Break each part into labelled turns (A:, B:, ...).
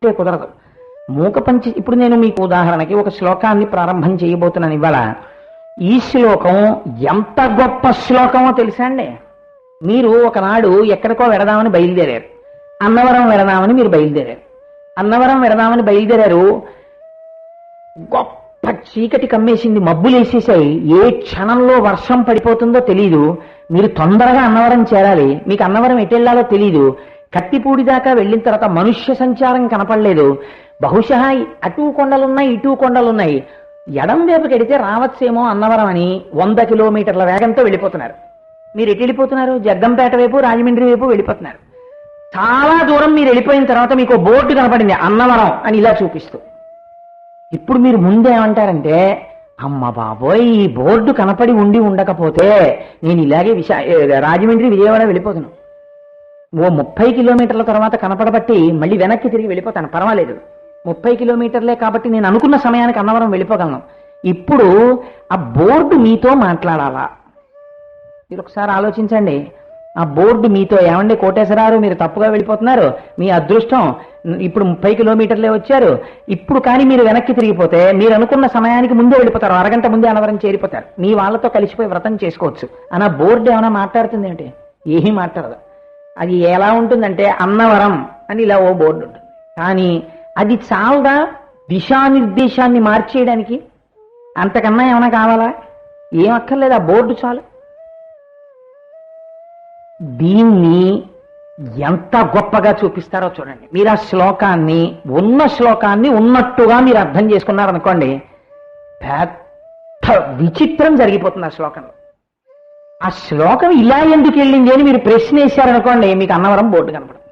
A: అంటే కుదరదు. మూకపంచి ఇప్పుడు నేను మీకు ఉదాహరణకి ఒక శ్లోకాన్ని ప్రారంభం చేయబోతున్నాను ఇవాళ. ఈ శ్లోకం ఎంత గొప్ప శ్లోకమో తెలుసా అండి? మీరు ఒకనాడు ఎక్కడికో వెడదామని బయలుదేరారు, అన్నవరం వెడదామని మీరు బయలుదేరారు. అన్నవరం వెడదామని బయలుదేరారు, గొప్ప చీకటి కమ్మేసింది, మబ్బులు వేసేసాయి, ఏ క్షణంలో వర్షం పడిపోతుందో తెలీదు. మీరు తొందరగా అన్నవరం చేరాలి, మీకు అన్నవరం ఎటు వెళ్ళాలో తెలీదు. కత్తిపూడి దాకా వెళ్ళిన తర్వాత మనుష్య సంచారం కనపడలేదు. బహుశా అటు కొండలున్నాయి ఇటు కొండలున్నాయి, ఎడం వైపుకి వెడితే రావచ్చేమో అన్నవరం అని 100 కిలోమీటర్ల వేగంతో వెళ్ళిపోతున్నారు. మీరు ఎటు వెళ్ళిపోతున్నారు? జగ్గంపేట వైపు, రాజమండ్రి వైపు వెళ్ళిపోతున్నారు. చాలా దూరం మీరు వెళ్ళిపోయిన తర్వాత మీకు బోర్డు కనపడింది అన్నవరం అని ఇలా చూపిస్తూ. ఇప్పుడు మీరు ముందేమంటారంటే, అమ్మ బాబోయ్ ఈ బోర్డు కనపడి ఉండి ఉండకపోతే నేను ఇలాగే రాజమండ్రి విజయవాడ వెళ్ళిపోతున్నాను. ఓ 30 కిలోమీటర్ల తర్వాత కనపడబట్టి మళ్ళీ వెనక్కి తిరిగి వెళ్ళిపోతాను, పర్వాలేదు. 30 కిలోమీటర్లే కాబట్టి నేను అనుకున్న సమయానికి అన్నవరం వెళ్ళిపోగలను. ఇప్పుడు ఆ బోర్డు మీతో మాట్లాడాలా? మీరు ఒకసారి ఆలోచించండి. ఆ బోర్డు మీతో, ఏమండి కోటేశ్వరారు మీరు తప్పుగా వెళ్ళిపోతున్నారు, మీ అదృష్టం, ఇప్పుడు 30 కిలోమీటర్లే వచ్చారు, ఇప్పుడు కానీ మీరు వెనక్కి తిరిగిపోతే మీరు అనుకున్న సమయానికి ముందే వెళ్ళిపోతారు, అరగంట ముందే అన్నవరం చేరిపోతారు, మీ వాళ్ళతో కలిసిపోయి వ్రతం చేసుకోవచ్చు అని ఆ బోర్డు ఏమైనా మాట్లాడుతుంది ఏమిటి? ఏమీ మాట్లాడదు. అది ఎలా ఉంటుందంటే అన్నవరం అని ఇలా ఓ బోర్డు ఉంటుంది. కానీ అది చాలదా దిశానిర్దేశాన్ని మార్చేయడానికి? అంతకన్నా ఏమైనా కావాలా? ఏం అక్కర్లేదు, ఆ బోర్డు చాలు. దీన్ని ఎంత గొప్పగా చూపిస్తారో చూడండి. మీరు ఆ శ్లోకాన్ని, ఉన్న శ్లోకాన్ని ఉన్నట్టుగా మీరు అర్థం చేసుకున్నారనుకోండి, పెద్ద విచిత్రం జరిగిపోతుంది ఆ శ్లోకంలో. ఆ శ్లోకం ఇలా ఎందుకు వెళ్ళింది అని మీరు ప్రశ్న వేశారనుకోండి, మీకు అన్నవరం బోర్డు కనపడదు.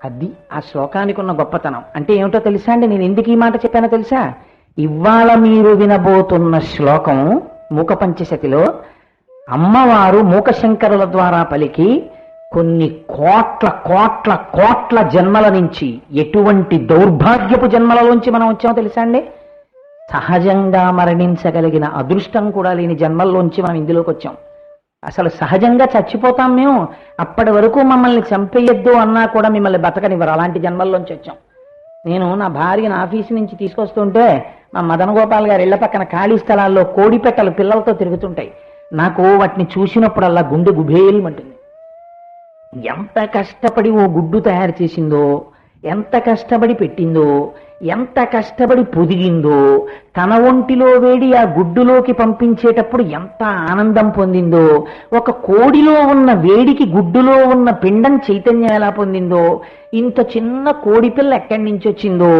A: అది ఆ శ్లోకానికి ఉన్న గొప్పతనం. అంటే ఏమిటో తెలుసా అండి? నేను ఎందుకు ఈ మాట చెప్పానో తెలుసా? ఇవాళ మీరు వినబోతున్న శ్లోకం మూకపంచశతిలో అమ్మవారు మూకశంకరుల ద్వారా పలికి కొన్ని కోట్ల కోట్ల కోట్ల జన్మల నుంచి, ఎటువంటి దౌర్భాగ్యపు జన్మలలోంచి మనం వచ్చామో తెలుసా అండి? సహజంగా మరణించగలిగిన అదృష్టం కూడా లేని జన్మల్లోంచి మనం ఇందులోకి వచ్చాం. అసలు సహజంగా చచ్చిపోతాం మేము, అప్పటి వరకు మమ్మల్ని చంపేయద్దు అన్నా కూడా మిమ్మల్ని బతకనివ్వరు, అలాంటి జన్మల్లోంచి వచ్చాం. నేను నా భార్యను ఆఫీసు నుంచి తీసుకొస్తుంటే మా మదన గోపాల్ గారు ఇళ్ల పక్కన ఖాళీ స్థలాల్లో కోడి పెట్టలు పిల్లలతో తిరుగుతుంటాయి. నాకు వాటిని చూసినప్పుడల్లా గుండె గుబేలుమంటుంది. ఎంత కష్టపడి ఓ గుడ్డు తయారు చేసిందో, ఎంత కష్టపడి పెట్టిందో, ఎంత కష్టపడి పొదిగిందో, తన ఒంటిలో వేడి ఆ గుడ్డులోకి పంపించేటప్పుడు ఎంత ఆనందం పొందిందో, ఒక కోడిలో ఉన్న వేడికి గుడ్డులో ఉన్న పిండం చైతన్యం ఎలా పొందిందో, ఇంత చిన్న కోడి పిల్ల ఎక్కడి నుంచి వచ్చిందో,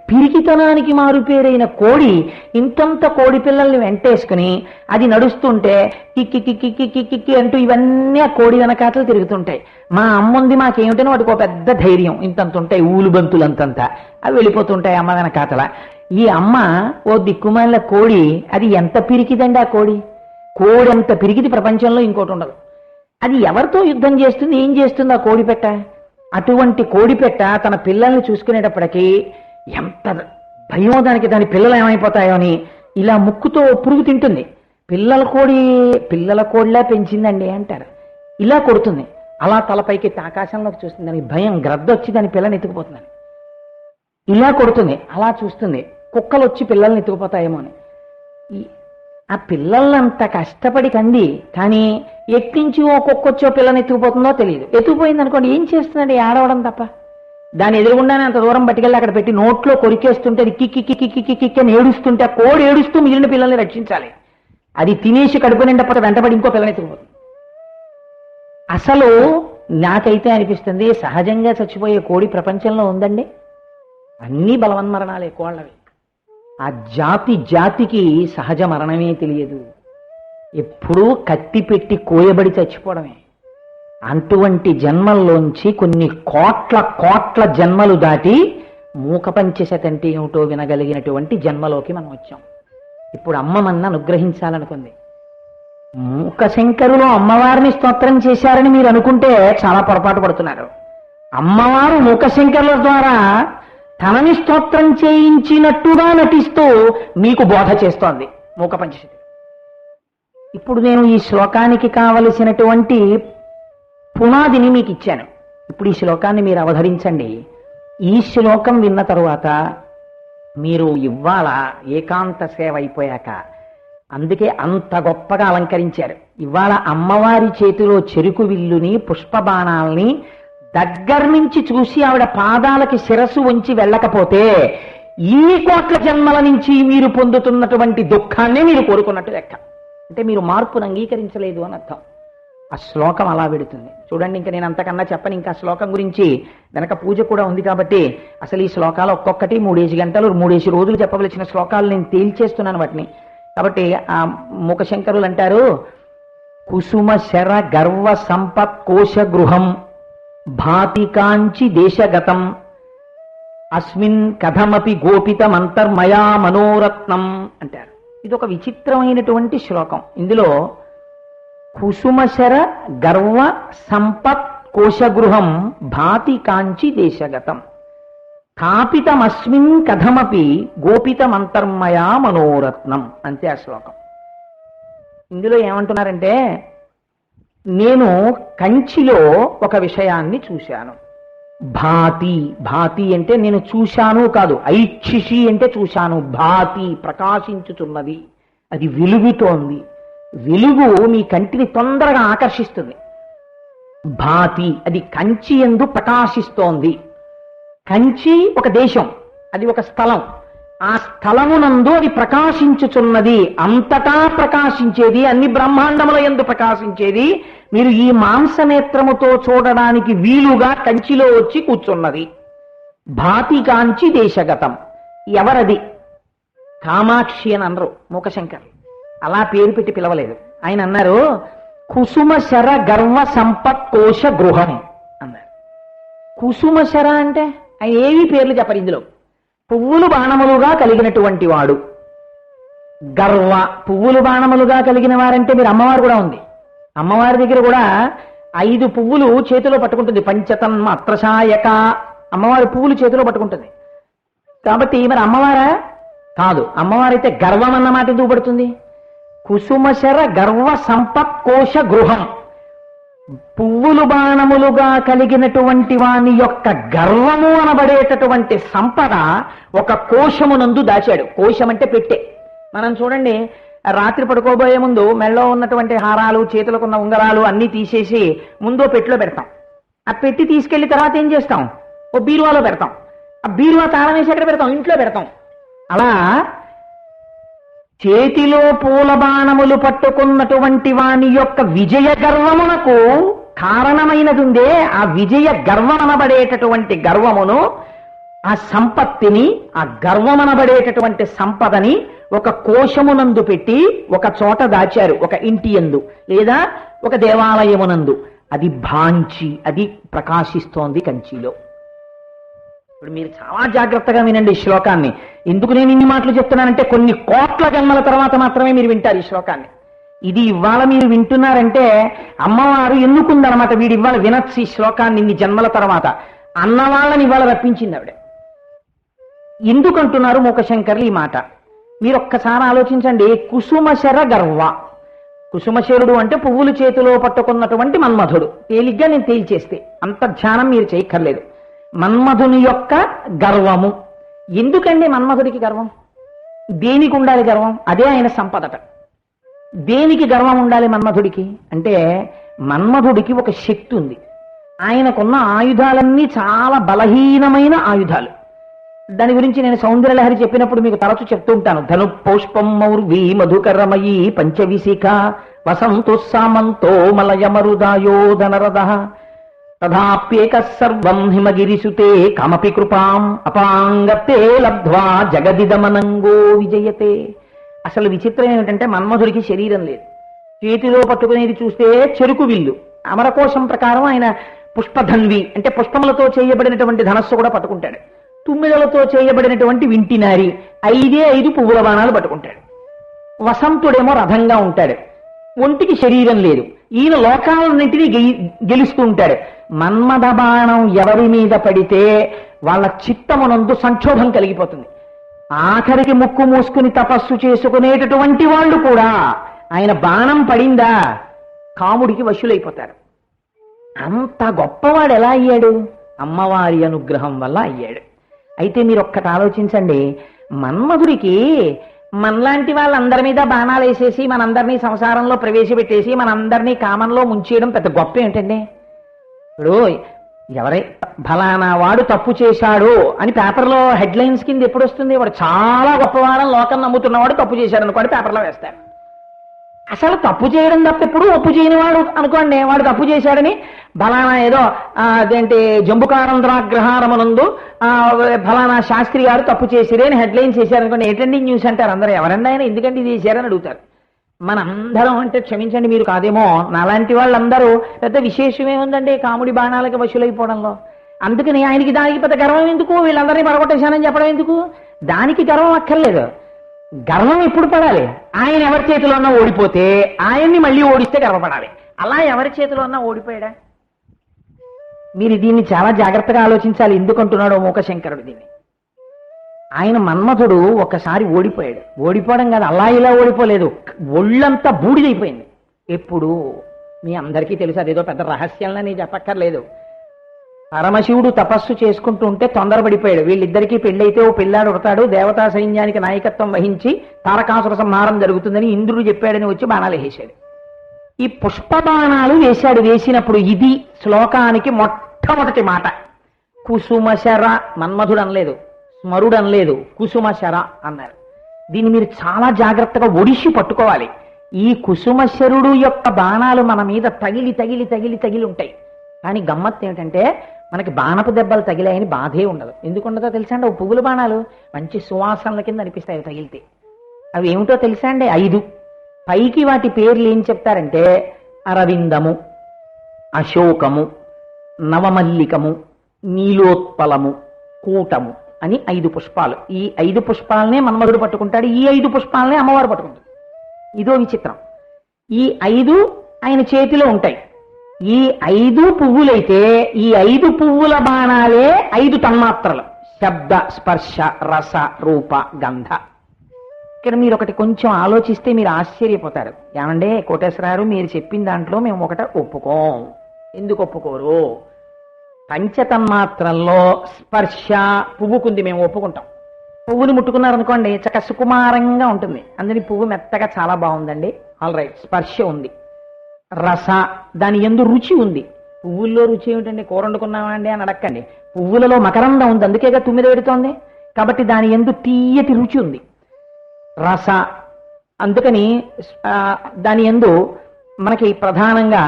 A: పిరికితనానికి మారుపేరైన కోడి ఇంతంత కోడి పిల్లల్ని వెంటేసుకుని అది నడుస్తుంటే కిక్కి కిక్కి కిక్కి కిక్కి అంటూ ఇవన్నీ ఆ కోడి వెనకాతలు తిరుగుతుంటాయి. మా అమ్ముంది మాకేమిటని వాటికి ఒక పెద్ద ధైర్యం, ఇంతంత ఉంటాయి ఊలుబంతులు అంతంతా, అవి వెళ్ళిపోతుంటాయి అమ్మ వెనకాతల. ఈ అమ్మ ఓ దిక్కుమాల కోడి, అది ఎంత పిరికిదండి ఆ కోడి. కోడి అంత పిరికిది ప్రపంచంలో ఇంకోటి ఉండదు. అది ఎవరితో యుద్ధం చేస్తుంది, ఏం చేస్తుంది ఆ కోడిపెట్ట? అటువంటి కోడిపెట్ట తన పిల్లల్ని చూసుకునేటప్పటికీ ఎంత భయం దానికి, దాని పిల్లలు ఏమైపోతాయో అని ఇలా ముక్కుతో పురుగు తింటుంది. పిల్లల కోడిలా పెంచిందండి అంటారు. ఇలా కొడుతుంది, అలా తలపైకి ఆకాశంలోకి చూస్తుంది, దానికి భయం, గ్రద్దొచ్చి దాని పిల్లని ఎత్తుకుపోతుందని ఇలా కొడుతుంది, అలా చూస్తుంది, కుక్కలు వచ్చి పిల్లల్ని ఎత్తుకుపోతాయేమో అని. ఆ పిల్లలంత కష్టపడి కంది, కానీ ఎట్టించి ఓ కుక్కొచ్చో పిల్లని ఎత్తుకుపోతుందో తెలియదు. ఎత్తుకుపోయింది అనుకోండి, ఏం చేస్తుందండి? ఏడవడం తప్ప. దాని ఎదురుగుండానే అంత దూరం పట్టుకెళ్ళి అక్కడ పెట్టి నోట్లో కొరికేస్తుంటే అది కిక్కి కిక్కి కిక్కి కిక్కి అని ఏడుస్తుంటే ఆ కోడి ఏడుస్తూ మిగిలిన పిల్లల్ని రక్షించాలి. అది తినేసి కడుపు నిండపోతే వెంటబడి ఇంకో పిల్లని ఎత్తుకుపోతుంది. అసలు నాకైతే అనిపిస్తుంది, సహజంగా చచ్చిపోయే కోడి ప్రపంచంలో ఉందండి? అన్నీ బలవన్మరణాలే కోళ్ళవి. ఆ జాతికి సహజ మరణమే తెలియదు, ఎప్పుడూ కత్తి పెట్టి కోయబడి చచ్చిపోవడమే. అటువంటి జన్మల్లోంచి కొన్ని కోట్ల కోట్ల జన్మలు దాటి మూకపంచశతి అంటే ఏమిటో వినగలిగినటువంటి జన్మలోకి మనం వచ్చాం. ఇప్పుడు అమ్మమన్న అనుగ్రహించాలనుకుంది. మూకశంకరులు అమ్మవారిని స్తోత్రం చేశారని మీరు అనుకుంటే చాలా పొరపాటు పడుతున్నారు. అమ్మవారు మూకశంకరుల ద్వారా తనని స్తోత్రం చేయించినట్టుగా నటిస్తూ మీకు బోధ చేస్తోంది మూకపంచశతి. ఇప్పుడు నేను ఈ శ్లోకానికి కావలసినటువంటి పునాదిని మీకు ఇచ్చాను. ఇప్పుడు ఈ శ్లోకాన్ని మీరు అవధరించండి. ఈ శ్లోకం విన్న తరువాత మీరు ఇవాళ ఏకాంత సేవ అయిపోయాక, అందుకే అంత గొప్పగా అలంకరించారు. ఇవాళ అమ్మవారి చేతిలో చెరుకు విల్లుని పుష్పబాణాల్ని దగ్గర నుంచి చూసి ఆవిడ పాదాలకి శిరస్సు వంచి వెళ్ళకపోతే ఈ కోట్ల జన్మల నుంచి మీరు పొందుతున్నటువంటి దుఃఖాన్ని మీరు కోరుకున్నట్టు లెక్క. అంటే మీరు మార్పును అంగీకరించలేదు అని అర్థం. ఆ శ్లోకం అలా పెడుతుంది. చూడండి, ఇంకా నేను అంతకన్నా చెప్పను. ఇంకా శ్లోకం గురించి వెనక పూజ కూడా ఉంది కాబట్టి అసలు ఈ శ్లోకాలు ఒక్కొక్కటి 3 గంటలు 3 రోజులు చెప్పవలసిన శ్లోకాలు నేను తేల్చేస్తున్నాను వాటిని. కాబట్టి ఆ మూకశంకరులు అంటారు, కుసుమ శర గర్వ సంపత్ కోశ గృహం భాతికాంచి దేశగతం అస్మిన్ కథమపి గోపితమంతర్మయా మనోరత్నం అంటారు. ఇది ఒక విచిత్రమైనటువంటి శ్లోకం. ఇందులో కుసుమశర గర్వ సంపత్ కోశగృహం భాతి కాంచి దేశగతం స్థాపితమస్మిన్ కథమపి గోపితమంతర్మయా మనోరత్నం అంతే ఆ శ్లోకం. ఇందులో ఏమంటున్నారంటే, నేను కంచిలో ఒక విషయాన్ని చూశాను. భాతి, భాతి అంటే నేను చూశాను కాదు, ఐక్షిషి అంటే చూశాను. భాతి ప్రకాశించుతున్నది, అది వెలుగుతోంది. వెలుగు మీ కంటిని తొందరగా ఆకర్షిస్తుంది. భాతి అది కంచి యందు ప్రకాశిస్తోంది. కంచి ఒక దేశం, అది ఒక స్థలం. ఆ స్థలమునందు అది ప్రకాశించుచున్నది, అంతటా ప్రకాశించేది, అన్ని బ్రహ్మాండముల యందు ప్రకాశించేది. మీరు ఈ మాంసనేత్రముతో చూడడానికి వీలుగా కంచిలో వచ్చి కూర్చున్నది. భాతి కాంచి దేశగతం. ఎవరది? కామాక్షి అని అన్నారు మూకశంకర్. అలా పేరు పెట్టి పిలవలేదు. ఆయన అన్నారు, కుసుమశర గర్వ సంపత్ కోశ గృహం అన్నారు. కుసుమశర అంటే ఆయన ఏవి పేర్లు చెప్పరు. ఇందులో పువ్వులు బాణములుగా కలిగినటువంటి వాడు. గర్వ, పువ్వులు బాణములుగా కలిగిన వారంటే మీరు అమ్మవారు కూడా ఉంది. అమ్మవారి దగ్గర కూడా 5 పువ్వులు చేతిలో పట్టుకుంటుంది. పంచతన్మ అత్రసాయక, అమ్మవారి పువ్వులు చేతిలో పట్టుకుంటుంది. కాబట్టి మరి అమ్మవారా? కాదు. అమ్మవారైతే గర్వం అన్నమాట ఎందుకు పడుతుంది? కుసుమశర గర్వ సంపత్ కోశ గృహం, పువ్వులు బాణములుగా కలిగినటువంటి వాని యొక్క గర్వము అనబడేటటువంటి సంపద ఒక కోశమునందు దాచాడు. కోశం అంటే పెట్టె. మనం చూడండి, రాత్రి పడుకోబోయే ముందు మెళ్ళో ఉన్నటువంటి హారాలు, చేతులకున్న ఉంగరాలు అన్నీ తీసేసి ముందో పెట్టిలో పెడతాం. ఆ పెట్టి తీసుకెళ్లి తర్వాత ఏం చేస్తాం? ఓ బీరువాలో పెడతాం. ఆ బీరువా తాళం వేసి ఎక్కడ పెడతాం? ఇంట్లో పెడతాం. అలా చేతిలో పూల బాణములు పట్టుకున్నటువంటి వాని యొక్క విజయ గర్వమునకు కారణమైనది ఉందే, ఆ విజయ గర్వమనబడేటటువంటి గర్వమును, ఆ సంపత్తిని, ఆ గర్వమనబడేటటువంటి సంపదని ఒక కోశమునందు పెట్టి ఒక చోట దాచారు. ఒక ఇంటి యందు లేదా ఒక దేవాలయమునందు. అది భాంచి, అది ప్రకాశిస్తోంది కంచిలో. ఇప్పుడు మీరు చాలా జాగ్రత్తగా వినండి ఈ శ్లోకాన్ని. ఎందుకు నేను ఇన్ని మాటలు చెప్తున్నానంటే, కొన్ని కోట్ల జన్మల తర్వాత మాత్రమే మీరు వింటారు ఈ శ్లోకాన్ని. ఇది ఇవాళ మీరు వింటున్నారంటే అమ్మవారు ఎన్నుకుందనమాట. వీడు ఇవాళ వినొచ్చు ఈ శ్లోకాన్ని ఇన్ని జన్మల తర్వాత అన్నవాళ్ళని ఇవాళ రప్పించింది ఆవిడ. ఎందుకంటున్నారు మూకశంకర్లు ఈ మాట? మీరు ఒక్కసారి ఆలోచించండి. కుసుమశర గర్వ, కుసుమశరుడు అంటే పువ్వులు చేతిలో పట్టుకున్నటువంటి మన్మధుడు. తేలిగ్గా నేను తేల్చేస్తే అంత ధ్యానం మీరు చేయక్కర్లేదు. మన్మధుని యొక్క గర్వము. ఎందుకండి మన్మధుడికి గర్వం? దేనికి ఉండాలి గర్వం? అదే ఆయన సంపదట. దేనికి గర్వం ఉండాలి మన్మధుడికి అంటే, మన్మధుడికి ఒక శక్తి ఉంది. ఆయనకున్న ఆయుధాలన్నీ చాలా బలహీనమైన ఆయుధాలు. దాని గురించి నేను సౌందర్యలహరి చెప్పినప్పుడు మీకు తరచు చెప్తూ ఉంటాను. ధను పౌష్పం మౌర్వీ మధుకరమయీ పంచవిశిఖ వసంతో సామంతో మలయమరుదాయో ధనరథ తథాప్యేక సర్వం హిమగిరిసుతే కమపి కృపాం అపాంగతే లబ్ధ్వా జగదిదమనంగో విజయతే. అసలు విచిత్రం ఏమిటంటే, మన్మధుడికి శరీరం లేదు. చేతిలో పట్టుకునేది చూస్తే చెరుకు విల్లు. అమరకోశం ప్రకారం ఆయన పుష్పధన్వి అంటే పుష్పములతో చేయబడినటువంటి ధనస్సు కూడా పట్టుకుంటాడు. తుమ్మిదలతో చేయబడినటువంటి వింటినారి 5 పువ్వుల బాణాలు పట్టుకుంటాడు. వసంతుడేమో రథంగా ఉంటాడు. ఒంటికి శరీరం లేదు. ఈయన లోకాలన్నింటినీ గెలుస్తూ ఉంటాడు. మన్మథ బాణం ఎవరి మీద పడితే వాళ్ళ చిత్తమునందు సంక్షోభం కలిగిపోతుంది. ఆఖరికి ముక్కు మూసుకుని తపస్సు చేసుకునేటటువంటి వాళ్ళు కూడా ఆయన బాణం పడిందా కాముడికి వశులైపోతారు. అంత గొప్పవాడు ఎలా అయ్యాడు అమ్మవారి అనుగ్రహం వల్ల అయ్యాడు. అయితే మీరు ఒక్కటి ఆలోచించండి, మన్మధుడికి మనలాంటి వాళ్ళందరి మీద బాణాలు వేసేసి మనందరినీ సంసారంలో ప్రవేశపెట్టేసి మనందరినీ కామంలో ముంచేయడం పెద్ద గొప్ప ఏంటండి? ఇప్పుడు ఎవరై ఫలానా వాడు తప్పు చేశాడు అని పేపర్లో హెడ్లైన్స్ కింద ఎప్పుడు వస్తుంది? వాడు చాలా గొప్పవాడని లోకం నమ్ముతున్నవాడు తప్పు చేశాడు అనుకోండి, పేపర్లో వేస్తారు. అసలు తప్పు చేయడం తప్ప ఎప్పుడు ఒప్పు చేయని వాడు అనుకోండి, వాడు తప్పు చేశాడని ఫలానా ఏదో అదేంటి జంబుకానంద్రాగ్రహారమునందు ఫలానా శాస్త్రి గారు తప్పు చేసిరే అని హెడ్లైన్స్ చేశారనుకోండి, ఏంటండి న్యూస్ అంటారు అందరూ. ఎవరన్నా ఆయన ఎందుకంటే ఇది చేశారని అడుగుతారు. మనందరం అంటే క్షమించండి మీరు కాదేమో, నాలాంటి వాళ్ళందరూ పెద్ద విశేషమే ఉందండి కాముడి బాణాలకి వశులైపోవడంలో. అందుకని ఆయనకి దానికి పెద్ద గర్వం ఎందుకు? వీళ్ళందరినీ పడగొట్టేశానని చెప్పడం ఎందుకు? దానికి గర్వం అక్కర్లేదు. గర్వం ఎప్పుడు పడాలి? ఆయన ఎవరి చేతిలో ఉన్నా ఓడిపోతే ఆయన్ని మళ్ళీ ఓడిస్తే గర్వపడాలి. అలా ఎవరి చేతిలో ఉన్నా ఓడిపోయాడా? మీరు దీన్ని చాలా జాగ్రత్తగా ఆలోచించాలి. ఎందుకంటున్నాడో మూకశంకరుడు దీన్ని. ఆయన మన్మథుడు ఒకసారి ఓడిపోయాడు. ఓడిపోవడం కాదు, అలా ఇలా ఓడిపోలేదు, ఒళ్ళంతా బూడిదైపోయింది. ఎప్పుడు? మీ అందరికీ తెలుసు, అదేదో పెద్ద రహస్యంలా నేను చెప్పక్కర్లేదు. పరమశివుడు తపస్సు చేసుకుంటూ ఉంటే తొందరపడిపోయాడు. వీళ్ళిద్దరికీ పెళ్ళైతే ఓ పిల్లాడు ఉడతాడు, దేవతా సైన్యానికి నాయకత్వం వహించి తారకాసుర సంహారం జరుగుతుందని ఇంద్రుడు చెప్పాడని వచ్చి బాణాలు వేసాడు. ఈ పుష్ప బాణాలు వేశాడు. వేసినప్పుడు ఇది శ్లోకానికి మొట్టమొదటి మాట. కుసుమశర, మన్మధుడు అనలేదు, స్మరుడు అనలేదు, కుసుమశర అన్నారు. దీన్ని మీరు చాలా జాగ్రత్తగా ఒడిసి పట్టుకోవాలి. ఈ కుసుమశరుడు యొక్క బాణాలు మన మీద తగిలి తగిలి తగిలి తగిలి ఉంటాయి. కానీ గమ్మత్తు ఏమిటంటే మనకి బాణపు దెబ్బలు తగిలాయని బాధే ఉండదు. ఎందుకుండదో తెలుసా అండి? ఓ పువ్వుల బాణాలు మంచి సువాసనల కింద అనిపిస్తాయి తగిలితే. అవి ఏమిటో తెలుసా అండి? 5. పైకి వాటి పేర్లు ఏం చెప్తారంటే అరవిందము, అశోకము, నవమల్లికము, నీలోత్పలము, కూటము అని 5 పుష్పాలు. ఈ 5 పుష్పాలనే మన్మధుడు పట్టుకుంటాడు, ఈ 5 పుష్పాలనే అమ్మవారు పట్టుకుంటుంది. ఇదో విచిత్రం. ఈ 5 ఆయన చేతిలో ఉంటాయి. ఈ 5 పువ్వులైతే ఈ 5 పువ్వుల బాణాలే 5 తన్మాత్రలు: శబ్ద, స్పర్శ, రస, రూప, గంధ. ఇక్కడ మీరు ఒకటి కొంచెం ఆలోచిస్తే మీరు ఆశ్చర్యపోతారు. ఏమంటే కోటేశ్వరారు, మీరు చెప్పిన దాంట్లో మేము ఒకట ఒప్పుకోం. ఎందుకు ఒప్పుకోరు? పంచతన్మాత్రల్లో స్పర్శ పువ్వుకుంది, మేము ఒప్పుకుంటాం. పువ్వుని ముట్టుకున్నారనుకోండి చక్క సుకుమారంగా ఉంటుంది, అందుని పువ్వు మెత్తగా చాలా బాగుందండి, ఆల్ రైట్, స్పర్శ ఉంది. రస, దాని యందు రుచి ఉంది. పువ్వుల్లో రుచి ఏమిటండి? కూర వండుకున్నావా అండి అని అడక్కండి. పువ్వులలో మకరందం ఉంది, అందుకేగా తుమ్మిద పెడుతోంది. కాబట్టి దాని యందు తీయటి రుచి ఉంది. రస, అందుకని దాని యందు మనకి ప్రధానంగా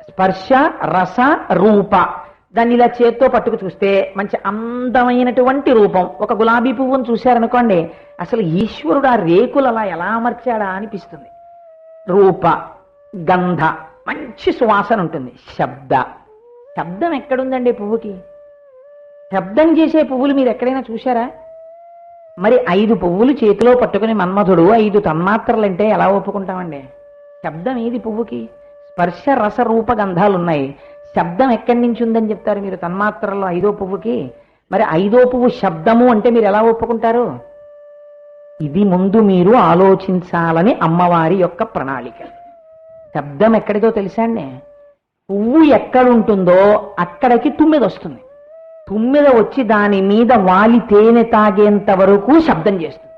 A: స్పర్శ, రస, రూప. దాన్ని ఇలా చేత్తో పట్టుకు చూస్తే మంచి అందమైనటువంటి రూపం. ఒక గులాబీ పువ్వును చూశారనుకోండి, అసలు ఈశ్వరుడు ఆ రేకులు అలా ఎలా అమర్చాడా అనిపిస్తుంది. రూప, గంధ, మంచి సువాసన ఉంటుంది. శబ్ద, శబ్దం ఎక్కడుందండి పువ్వుకి? శబ్దం చేసే పువ్వులు మీరు ఎక్కడైనా చూశారా? మరి 5 పువ్వులు చేతిలో పట్టుకుని మన్మధుడు 5 తన్మాత్రలంటే ఎలా ఒప్పుకుంటామండి? శబ్దం ఏది పువ్వుకి? స్పర్శ, రస, రూప, గంధాలున్నాయి. శబ్దం ఎక్కడి నుంచి ఉందని చెప్తారు మీరు తన్మాత్రల్లో 5వ పువ్వుకి? మరి 5వ పువ్వు శబ్దము అంటే మీరు ఎలా ఒప్పుకుంటారు? ఇది ముందు మీరు ఆలోచించాలని అమ్మవారి యొక్క ప్రణాళిక. శబ్దం ఎక్కడిదో తెలుసా అండి? పువ్వు ఎక్కడుంటుందో అక్కడికి తుమ్మెద వస్తుంది. తుమ్మెద వచ్చి దాని మీద వాలి తేనె తాగేంత వరకు శబ్దం చేస్తుంది.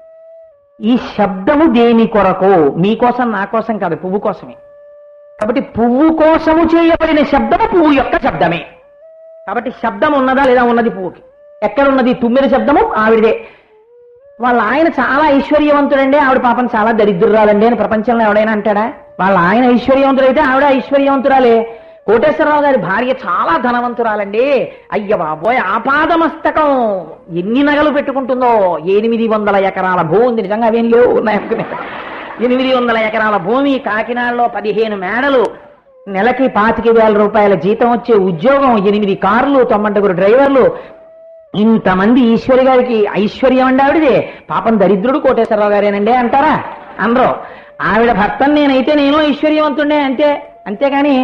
A: ఈ శబ్దము దేని కొరకు? మీకోసం, నా కోసం కాదు, పువ్వు కోసమే. కాబట్టి పువ్వు కోసము చేయబడిన శబ్దము పువ్వు యొక్క శబ్దమే. కాబట్టి శబ్దం ఉన్నదా లేదా? ఉన్నది పువ్వుకి. ఎక్కడున్నది? తుమ్మెద శబ్దము ఆవిడదే. వాళ్ళ ఆయన చాలా ఐశ్వర్యవంతుడండి, ఆవిడ పాపం చాలా దరిద్రురాలండి అని ప్రపంచంలో ఎవడైనా అంటాడా? వాళ్ళ ఆయన ఐశ్వర్యవంతుడైతే ఆవిడ ఐశ్వర్యవంతురాలే. కోటేశ్వరరావు గారి భార్య చాలా ధనవంతురాలండి, అయ్య బాబోయ్ ఆపాదమస్తకం ఎన్ని నగలు పెట్టుకుంటుందో. 800 ఎకరాల భూమి ఉంది. నిజంగా అవేం లేవు, ఉన్నాయనుకునే. 800 ఎకరాల భూమి, కాకినాడలో 15 మేడలు, నెలకి 25,000 రూపాయల జీతం వచ్చే ఉద్యోగం, 8 కార్లు, 90 డ్రైవర్లు. ఇంతమంది ఈశ్వరి గారికి ఐశ్వర్యం అండి ఆవిడదే. పాపం దరిద్రుడు కోటేశ్వరరావు గారేనండి అంటారా? అందరూ. ఆవిడ భర్తను నేనైతే నేను ఐశ్వర్యవంతుండే అంతే. అంతేగాని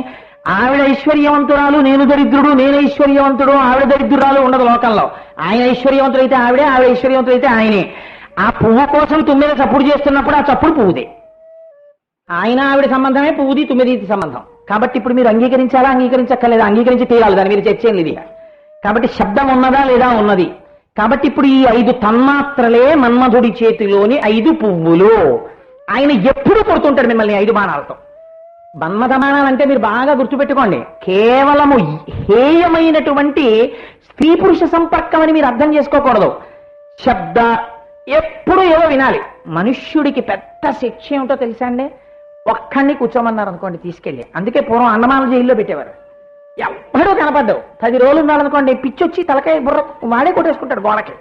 A: ఆవిడ ఐశ్వర్యవంతురాలు, నేను దరిద్రుడు, నేను ఐశ్వర్యవంతుడు, ఆవిడ దరిద్రురాలు ఉండదు లోకంలో. ఆయన ఐశ్వర్యవంతుడైతే ఆవిడే, ఆవిడ ఐశ్వర్యవంతుడైతే ఆయనే. ఆ పువ్వు కోసం తుమ్మెద చప్పుడు చేస్తున్నప్పుడు ఆ చప్పుడు పువ్వుదే. ఆయన ఆవిడ సంబంధమే, పువ్వుది తుమ్మెది సంబంధం. కాబట్టి ఇప్పుడు మీరు అంగీకరించాలా? అంగీకరించక్కర్లేదా? అంగీకరించి తీరాలి, దాన్ని మీరు చర్చేయండి. ఇది కాబట్టి శబ్దం ఉన్నదా లేదా? ఉన్నది. కాబట్టి ఇప్పుడు ఈ 5 తన్మాత్రలే మన్మధుడి చేతిలోని 5 పువ్వులు. ఆయన ఎప్పుడు కొడుతుంటాడు మిమ్మల్ని 5 బాణాలతో. మన్మథ బాణాలంటే మీరు బాగా గుర్తుపెట్టుకోండి, కేవలము హేయమైనటువంటి స్త్రీ పురుష సంపర్కం అని మీరు అర్థం చేసుకోకూడదు. శబ్ద ఎప్పుడు ఏవో వినాలి. మనుష్యుడికి పెద్ద శిక్ష ఏమిటో తెలుసా అండి? ఒక్కడిని కూర్చోమన్నారు అనుకోండి తీసుకెళ్ళి, అందుకే పూర్వం అండమాన జైల్లో పెట్టేవారు. ఎప్పుడూ కనపడ్డావు 10 రోజులు ఉన్నాడనుకోండి, పిచ్చొచ్చి తలకాయ బుర్ర వాడే కొట్టేసుకుంటాడు గోడకి.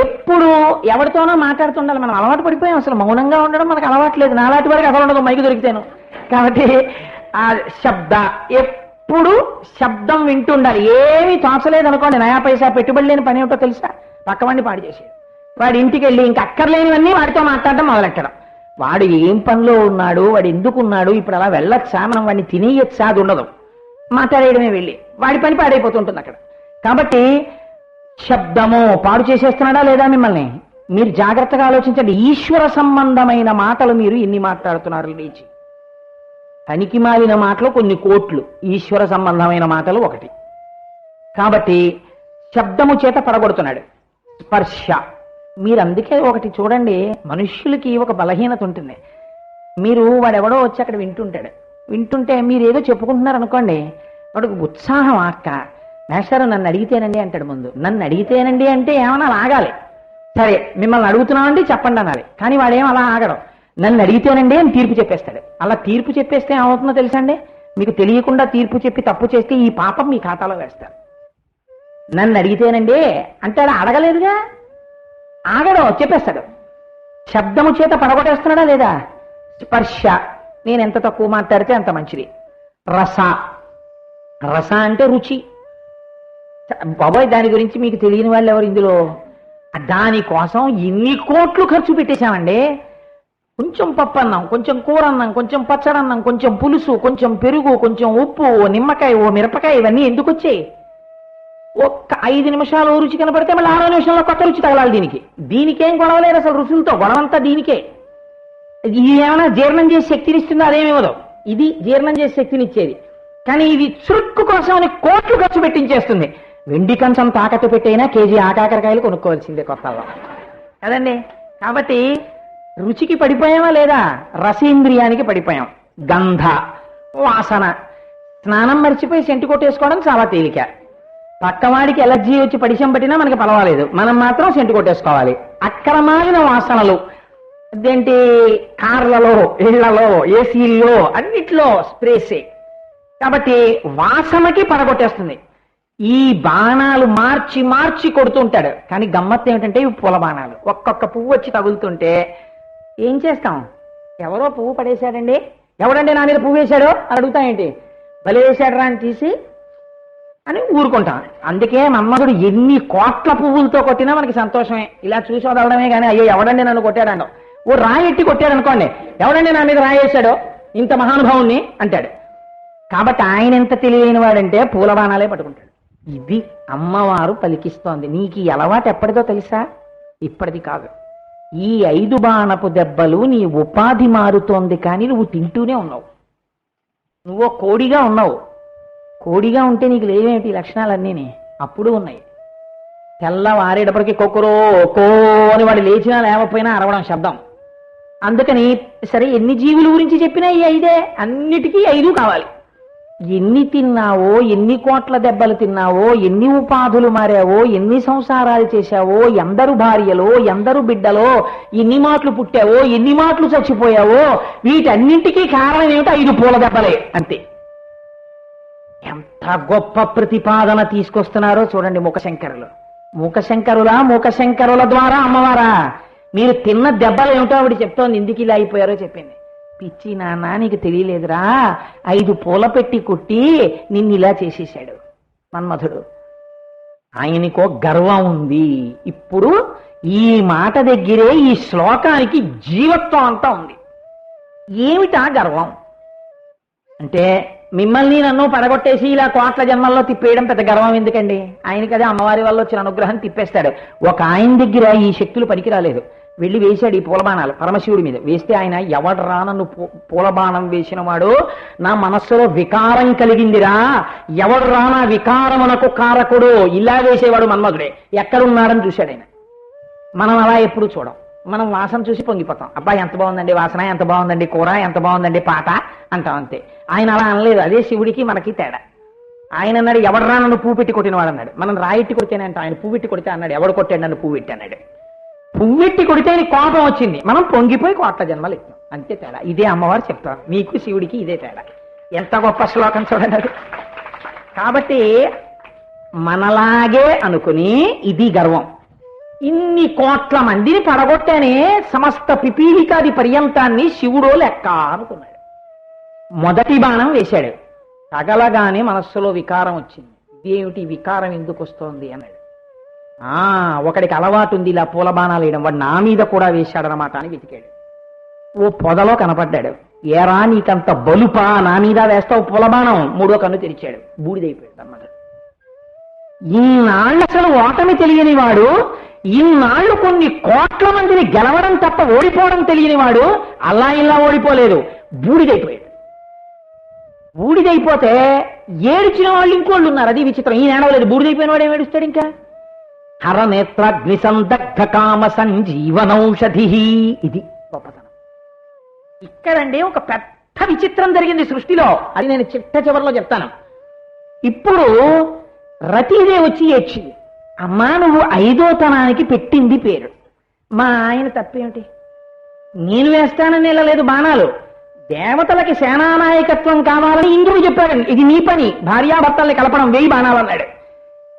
A: ఎప్పుడు ఎవరితోనో మాట్లాడుతుండాలి. మనం అలవాటు పడిపోయాం, అసలు మౌనంగా ఉండడం మనకు అలవాటు లేదు. నాలాంటి వారికి అసలు ఉండదు మైకు దొరికితేను. కాబట్టి ఆ శబ్ద ఎప్పుడు శబ్దం వింటుండాలి. ఏమీ తోచలేదు అనుకోండి, నయా పైసా పెట్టుబడి లేని పని ఏమిటో తెలుసా? పక్కవాడిని పాడు చేసేది. వాడి ఇంటికి వెళ్ళి ఇంక అక్కర్లేనివన్నీ వాడితో మాట్లాడడం మొదలెట్టడం. వాడు ఏం పనిలో ఉన్నాడు, వాడు ఎందుకున్నాడు, ఇప్పుడు అలా వెళ్ళొచ్చా, మనం వాడిని తినేయచ్చా, అది ఉండదు. మాట్లాడేయడమే వెళ్ళి, వాడి పని పాడైపోతుంటుంది అక్కడ. కాబట్టి శబ్దము పాడు చేసేస్తున్నాడా లేదా మిమ్మల్ని? మీరు జాగ్రత్తగా ఆలోచించండి. ఈశ్వర సంబంధమైన మాటలు మీరు ఎన్ని మాట్లాడుతున్నారు లేచి? పనికి మాలిన మాటలు కొన్ని కోట్లు, ఈశ్వర సంబంధమైన మాటలు 1. కాబట్టి శబ్దము చేత పడగొడుతున్నాడు. స్పర్శ, మీరు అందుకే ఒకటి చూడండి, మనుష్యులకి ఒక బలహీనత ఉంటుంది. మీరు వాడెవడో వచ్చి అక్కడ వింటుంటే మీరు ఏదో చెప్పుకుంటున్నారు అనుకోండి, వాడికి ఉత్సాహం అక్క మేస్టారు నన్ను అడిగితేనండి అంటాడు. ముందు నన్ను అడిగితేనండి అంటే ఏమన్నా ఆగాలి. సరే మిమ్మల్ని అడుగుతున్నామండి చెప్పండి అనాలి. కానీ వాడేం అలా ఆగడం. నన్ను అడిగితేనండి అని తీర్పు చెప్పేస్తాడు. అలా తీర్పు చెప్పేస్తే ఏమవుతుందో తెలుసా అండి? మీకు తెలియకుండా తీర్పు చెప్పి తప్పు చేస్తే ఈ పాపం మీ ఖాతాలో వేస్తారు. నన్ను అడిగితేనండి అంటే అలా అడగలేదుగా, ఆగడం, చెప్పేస్తాడు. శబ్దము చేత పడగొట్టేస్తున్నాడా లేదా? స్పర్శ, నేను ఎంత తక్కువ మాట్లాడితే అంత మంచిది. రస, రస అంటే రుచి. బాబోయ్, దాని గురించి మీకు తెలియని వాళ్ళు ఎవరు ఇందులో? దానికోసం ఇన్ని కోట్లు ఖర్చు పెట్టేశామండి. కొంచెం పప్పు అన్నం, కొంచెం కూర అన్నం, కొంచెం పచ్చడన్నం, కొంచెం పులుసు, కొంచెం పెరుగు, కొంచెం ఉప్పు, ఓ నిమ్మకాయ, ఓ మిరపకాయ, ఇవన్నీ ఎందుకు వచ్చాయి? ఒక్క 5 నిమిషాలు రుచి కనపడితే మళ్ళీ 6 నిమిషంలో కొత్త రుచి తగలాలి. దీనికేం గొడవలేదు అసలు, రుచులతో గొడవంతా దీనికే. ఇది ఏమైనా జీర్ణం చేసే శక్తిని ఇస్తుందో? అదేమివ్వదు. ఇది జీర్ణం చేసే శక్తినిచ్చేది. కానీ ఇది చురుక్కు కోసం అని కోట్లు ఖర్చు పెట్టించేస్తుంది. వెండి కంచం తాకట్టు పెట్టైనా కేజీ ఆకాకరకాయలు కొనుక్కోవాల్సిందే కొత్తలో కదండి. కాబట్టి రుచికి పడిపోయామా లేదా? రసేంద్రియానికి పడిపోయాం. గంధ, వాసన. స్నానం మర్చిపోయి సెంటు కొట్టేసుకోవడం చాలా తేలిక. పక్కవాడికి ఎలర్జీ వచ్చి పడిశం పట్టినా మనకి పర్వాలేదు, మనం మాత్రం సెంటు కొట్టేసుకోవాలి. అక్రమాలిన వాసనలు అదేంటి, కార్లలో, ఇళ్లలో, ఏసీల్లో, అన్నిట్లో స్ప్రేసే. కాబట్టి వాసనకి పడగొట్టేస్తుంది. ఈ బాణాలు మార్చి మార్చి కొడుతుంటాడు. కానీ గమ్మత్తు ఏమిటంటే ఇవి పూల బాణాలు. ఒక్కొక్క పువ్వు వచ్చి తగులుతుంటే ఏం చేస్తాం? ఎవరో పువ్వు పడేశాడండి, ఎవడండి నా మీద పువ్వు వేశాడో అని అడుగుతాయేంటి? బలి వేశాడు రా అని తీసి అని ఊరుకుంటాం. అందుకే మన్మధుడు ఎన్ని కోట్ల పువ్వులతో కొట్టినా మనకి సంతోషమే. ఇలా చూసి వదలడమే కానీ అయ్యో ఎవడండి నన్ను కొట్టాడో. ఓ రాయి ఎట్టి కొట్టాడు అనుకోండి, ఎవడండి నా మీద రాయి వేశాడో ఇంత మహానుభావుణ్ణి అంటాడు. కాబట్టి ఆయన ఎంత తెలియని వాడంటే పూల బాణాలే పట్టుకుంటాడు. ఇది అమ్మవారు పలికిస్తోంది. నీకు ఈ అలవాటు ఎప్పటిదో తెలుసా? ఇప్పటిది కాదు. ఈ 5 బాణపు దెబ్బలు నీ ఉపాధి మారుతోంది, కానీ నువ్వు తింటూనే ఉన్నావు. నువ్వు కోడిగా ఉన్నావు. కోడిగా ఉంటే నీకు లేవేమిటి లక్షణాలన్నీ? అప్పుడు ఉన్నాయి. తెల్లవారేటప్పటికి కొక్కరో కో అని వాడు లేచినా లేకపోయినా అరవడం శబ్దం. అందుకని సరే ఎన్ని జీవుల గురించి చెప్పినా ఈ 5 అన్నిటికీ 5 కావాలి. ఎన్ని తిన్నావో, ఎన్ని కోట్ల దెబ్బలు తిన్నావో, ఎన్ని ఉపాధులు మారావో, ఎన్ని సంసారాలు చేశావో, ఎందరు భార్యలో, ఎందరు బిడ్డలో, ఎన్ని మాటలు పుట్టావో, ఎన్ని మాటలు చచ్చిపోయావో, వీటన్నింటికీ కారణం ఏమిటో 5 పూల దెబ్బలే అంతే. ఎంత గొప్ప ప్రతిపాదన తీసుకొస్తున్నారో చూడండి మూకశంకరులు. మూకశంకరుల ద్వారా అమ్మవారా మీరు తిన్న దెబ్బలు ఏమిటో ఆవిడ చెప్తోంది. ఎందుకు ఇలా అయిపోయారో చెప్పింది. పిచ్చి నాన్న, నీకు తెలియలేదురా, 5 పూల పెట్టి కుట్టి నిన్ను ఇలా చేసేశాడు మన్మధుడు. ఆయనకో గర్వం ఉంది. ఇప్పుడు ఈ మాట దగ్గరే ఈ శ్లోకానికి జీవత్వం అంతా ఉంది. ఏమిటా గర్వం అంటే, మిమ్మల్ని నన్ను పడగొట్టేసి ఇలా కోట్ల జన్మల్లో తిప్పేయడం పెద్ద గర్వం ఎందుకండి? ఆయనకి అదే అమ్మవారి వల్ల వచ్చిన అనుగ్రహం తిప్పేస్తాడు. ఒక ఆయన దగ్గర ఈ శక్తులు పనికి రాలేదు, వెళ్ళి వేశాడు ఈ పూలబాణాలు పరమశివుడి మీద. వేస్తే ఆయన ఎవడరా నన్ను పూలబాణం వేసిన వాడు, నా మనస్సులో వికారం కలిగిందిరా, ఎవడరా నా వికారమునకు కారకుడు, ఇలా వేసేవాడు మన్మధుడే, ఎక్కడున్నాడని చూశాడు ఆయన. మనం అలా ఎప్పుడు చూడం, మనం వాసన చూసి పొంగిపోతాం. అబ్బాయి ఎంత బాగుందండి వాసన, ఎంత బాగుందండి కూర, ఎంత బాగుందండి పాట అంటాం అంతే. ఆయన అలా అనలేదు. అదే శివుడికి మనకి తేడా. ఆయన అన్నాడు ఎవడరా నన్ను పువ్వు పెట్టి కొట్టినవాడు అన్నాడు. మనం రాయిట్టి కొడితేనే అంటాం, ఆయన పువ్వు పెట్టి కొడితే అన్నాడు ఎవడు కొట్టాడు నన్ను పువ్వు పెట్టి అన్నాడు. పువ్వెట్టి కొడితే కోపం వచ్చింది, మనం పొంగిపోయి కోట్ల జన్మలు ఎత్తాం, అంతే తేడా. ఇదే అమ్మవారు చెప్తారు, మీకు శివుడికి ఇదే తేడా. ఎంత గొప్ప శ్లోకం చూడండి. కాబట్టి మనలాగే అనుకుని ఇది గర్వం. ఇన్ని కోట్ల మందిని పడగొట్టానే సమస్త పిపీలికాది పర్యంతాన్ని శివుడో లెక్క అనుకున్నాడు. మొదటి బాణం వేశాడు, తగలగానే మనస్సులో వికారం వచ్చింది. ఇదేమిటి వికారం ఎందుకు వస్తోంది అన్నాడు. ఒకడికి అలవాటు ఉంది ఇలా పూల బాణాలు వేయడం, వాడు నా మీద కూడా వేశాడనమాట అని వెతికాడు. ఓ పొదలో కనపడ్డాడు. ఏరా నీకంత బలుపా, నా మీద వేస్తావు పూలబాణం? మూడో కన్ను తెరిచాడు, బూడిదైపోయాడు అన్నమాట. ఇన్నాళ్ళు అసలు ఓటమి తెలియని వాడు, ఇన్నాళ్ళు కొన్ని కోట్ల మందిని గెలవడం తప్ప ఓడిపోవడం తెలియని వాడు అలా ఇలా ఓడిపోలేదు, బూడిదైపోయాడు. బూడిదైపోతే ఏడిచిన వాళ్ళు ఇంకోళ్ళు ఉన్నారు, అది విచిత్రం. ఈయన ఏడవలేదు, బూడిదైపోయిన వాడు ఏం ఏడుస్తాడు ఇంకా? హరనేత్రాగ్ని సందగ్ధ కామ సంజీవనౌషధి, ఇది గొప్పతనం. ఇక్కడండి ఒక పెద్ద విచిత్రం జరిగింది సృష్టిలో, అది నేను చిట్ట చివరిలో చెప్తాను. ఇప్పుడు రతీదేవి వచ్చి ఏడ్చింది. అమ్మా నువ్వు 5వ తనానికి పెట్టింది పేరు, మా ఆయన తప్పేమిటి? నేను వేస్తానని వెళ్ళలేదు బాణాలు, దేవతలకి సేనానాయకత్వం కావాలని ఇంద్రుడు చెప్పాడు, ఇది నీ పని, భార్యాభర్తల్ని కలపడం, 1000 బాణాలు అన్నాడు.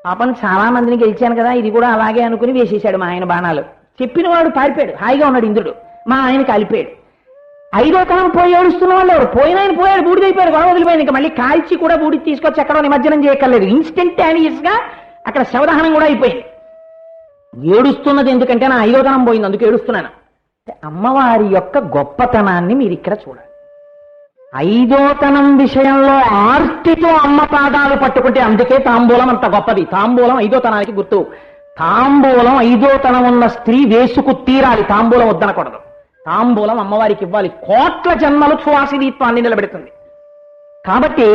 A: పాపం చాలా మందిని గెలిచాను కదా, ఇది కూడా అలాగే అనుకుని వేసేశాడు మా ఆయన బాణాలు. చెప్పిన వాడు పారిపోయాడు, హాయిగా ఉన్నాడు ఇంద్రుడు. మా ఆయన కాలిపోయాడు. 5వ తనం పోయి ఏడుస్తున్న వాళ్ళు ఎవరు? పోయిన ఆయన పోయాడు, బూడిదైపోయాడు, గొడవ వదిలిపోయింది. ఇంకా మళ్ళీ కాల్చి కూడా బూడి తీసుకొచ్చి ఎక్కడో నిమజ్జనం చేయక్కర్లేదు, ఇన్స్టంటానియస్ గా అక్కడ శవదహనం కూడా అయిపోయింది. ఏడుస్తున్నది ఎందుకంటే నా 5వ తనం పోయింది, అందుకు ఏడుస్తున్నాను. అమ్మవారి యొక్క గొప్పతనాన్ని మీరు ఇక్కడ చూడాలి. 5వ తనం విషయంలో ఆర్తితో అమ్మ పాదాలు పట్టుకుంటే, అందుకే తాంబూలం అంత గొప్పది. తాంబూలం 5వ తనానికి గుర్తు. తాంబూలం 5వ తనం ఉన్న స్త్రీ వేసుకు తీరాలి, తాంబూలం వద్దనకూడదు. తాంబూలం అమ్మవారికి ఇవ్వాలి, కోట్ల జన్మలు సువాసినీత్వాన్ని నిలబెడుతుంది. కాబట్టి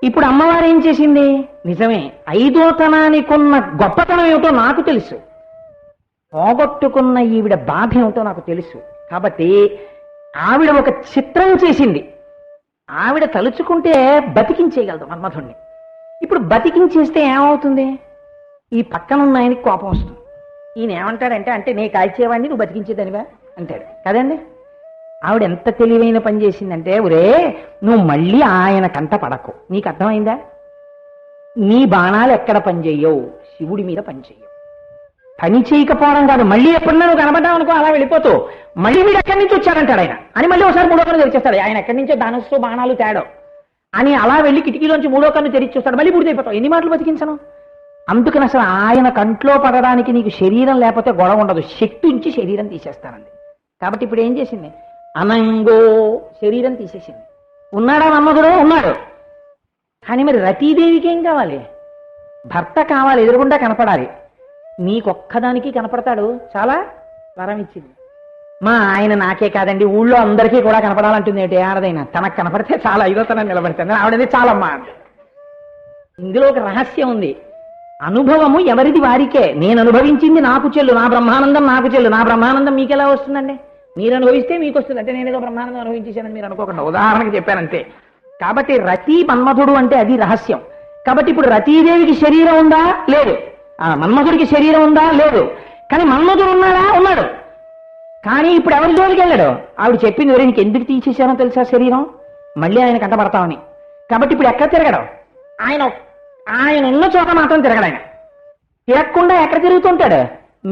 A: ఇప్పుడు అమ్మవారు ఏం చేసింది? నిజమే, 5వ తనానికి ఉన్న గొప్పతనం ఏమిటో నాకు తెలుసు, పోగొట్టుకున్న ఈవిడ బాధ ఏమిటో నాకు తెలుసు. కాబట్టి ఆవిడ ఒక చిత్రం చేసింది. ఆవిడ తలుచుకుంటే బతికించేయగలదు మన్మధుణ్ణి. ఇప్పుడు బతికించేస్తే ఏమవుతుంది? ఈ పక్కనున్న ఆయనకి కోపం వస్తుంది. ఈయన ఏమంటాడంటే, అంటే నే కాల్చేవాడిని నువ్వు బతికించేదానివా అంటాడు కదండి. ఆవిడ ఎంత తెలివైన పని చేసిందంటే, ఒరే నువ్వు మళ్ళీ ఆయన కంట పడకు, నీకు అర్థమైందా? నీ బాణాలు ఎక్కడ పనిచేయవు, శివుడి మీద పనిచేయవు. పని చేయకపోవడం కాదు, మళ్ళీ ఎప్పుడన్నా నువ్వు కనబడ్డావు అనుకో అలా వెళ్ళిపోతావు, మళ్ళీ వీడు ఎక్కడి నుంచి వచ్చాడంటాడు ఆయన అని మళ్ళీ ఒకసారి 3వ కన్ను తెరిచేస్తాడు. ఆయన ఎక్కడి నుంచో ధనుస్సు బాణాలు తేడా అని అలా వెళ్ళి కిటికీలోంచి 3వ కన్ను తెరిచి చూస్తాడు, మళ్ళీ బూడిదైపోతావు. ఎన్ని మాటలు బతికించను? అందుకని అసలు ఆయన కంట్లో పడడానికి నీకు శరీరం లేకపోతే గొడవ ఉండదు, శక్తి ఉంచి శరీరం తీసేస్తానండి. కాబట్టి ఇప్పుడు ఏం చేసింది? అనంగో శరీరం తీసేసింది. ఉన్నాడా మన్మధుడు? ఉన్నాడు. కానీ మరి రతీదేవికి ఏం కావాలి? భర్త కావాలి, ఎదురుగుండా కనపడాలి. నీకొక్కదానికి కనపడతాడు, చాలా వరం ఇచ్చింది. మా ఆయన నాకే కాదండి ఊళ్ళో అందరికీ కూడా కనపడాలంటుంది. ఏంటి ఆడదైనా తనకు కనపడితే చాలా 5వ తనం నిలబడుతుంది. ఆవిడది చాలమ్మా. ఇందులో ఒక రహస్యం ఉంది. అనుభవము ఎవరిది వారికే. నేను అనుభవించింది నాకు చెల్లు, నా బ్రహ్మానందం నాకు చెల్లు. నా బ్రహ్మానందం మీకు ఎలా వస్తుందండి? మీరు అనుభవిస్తే మీకు వస్తుంది. అంటే నేను ఏదో బ్రహ్మానందం అనుభవించేశానని మీరు అనుకోకుండా ఉదాహరణకి చెప్పానంతే. కాబట్టి రతి మన్మధుడు అంటే అది రహస్యం. కాబట్టి ఇప్పుడు రతీదేవికి శరీరం ఉందా? లేదు. మన్మధుడికి శరీరం ఉందా? లేదు. కానీ మన్మధుడు ఉన్నాడా? ఉన్నాడు. కానీ ఇప్పుడు ఎవరి జోలికి వెళ్ళాడు? ఆవిడ చెప్పింది, ఎవరు నీకు ఎందుకు తీసేశానో తెలుసా శరీరం? మళ్ళీ ఆయన కంటపడతామని. కాబట్టి ఇప్పుడు ఎక్కడ తిరగడం? ఆయన ఉన్న చోట మాత్రం తిరగడు. ఆయన తిరగకుండా ఎక్కడ తిరుగుతుంటాడు?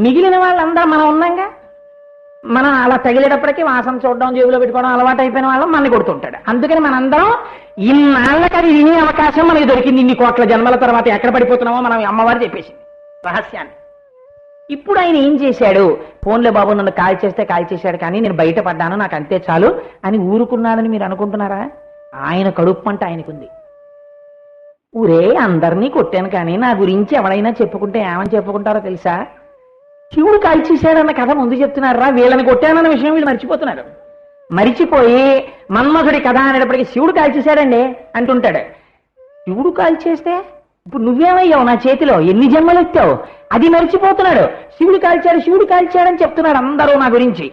A: మిగిలిన వాళ్ళందరూ మనం ఉన్నాగా, మనం అలా తగిలేటప్పటికీ వాసన చూడడం, జేబులో పెట్టుకోవడం అలవాటు అయిపోయిన వాళ్ళం మనని కొడుతుంటాడు. అందుకని మనందరం ఇన్నాళ్ళకి అది వినే అవకాశం మనకి దొరికింది. ఇన్ని కోట్ల జన్మల తర్వాత ఎక్కడ పడిపోతున్నామో మనం అమ్మవారు చెప్పేసింది రహస్యాన్ని. ఇప్పుడు ఆయన ఏం చేశాడు? ఫోన్లే బాబు నన్ను కాల్ చేస్తే కాల్ చేశాడు, కానీ నేను బయటపడ్డాను, నాకు అంతే చాలు అని ఊరుకున్నాడని మీరు అనుకుంటున్నారా? ఆయన కడుపు అంటే ఆయనకుంది. ఊరే అందరినీ కొట్టాను, కానీ నా గురించి ఎవడైనా చెప్పుకుంటే ఏమని చెప్పుకుంటారో తెలుసా? శివుడు శివుడు కాల్చేశాడన్న కథ ముందు చెప్తున్నారా, వీళ్ళని కొట్టానన్న విషయం వీళ్ళు మర్చిపోతున్నారు. మరిచిపోయి మన్మధుడి కథ అనేటప్పటికీ శివుడు కాల్చేశాడండి అంటుంటాడు. శివుడు కాల్చేస్తే ఇప్పుడు నువ్వేమయ్యావు నా చేతిలో, ఎన్ని జన్మలు ఎత్తావు, అది మర్చిపోతున్నాడు. శివుడు కాల్చాడని చెప్తున్నాడు అందరూ నా గురించి.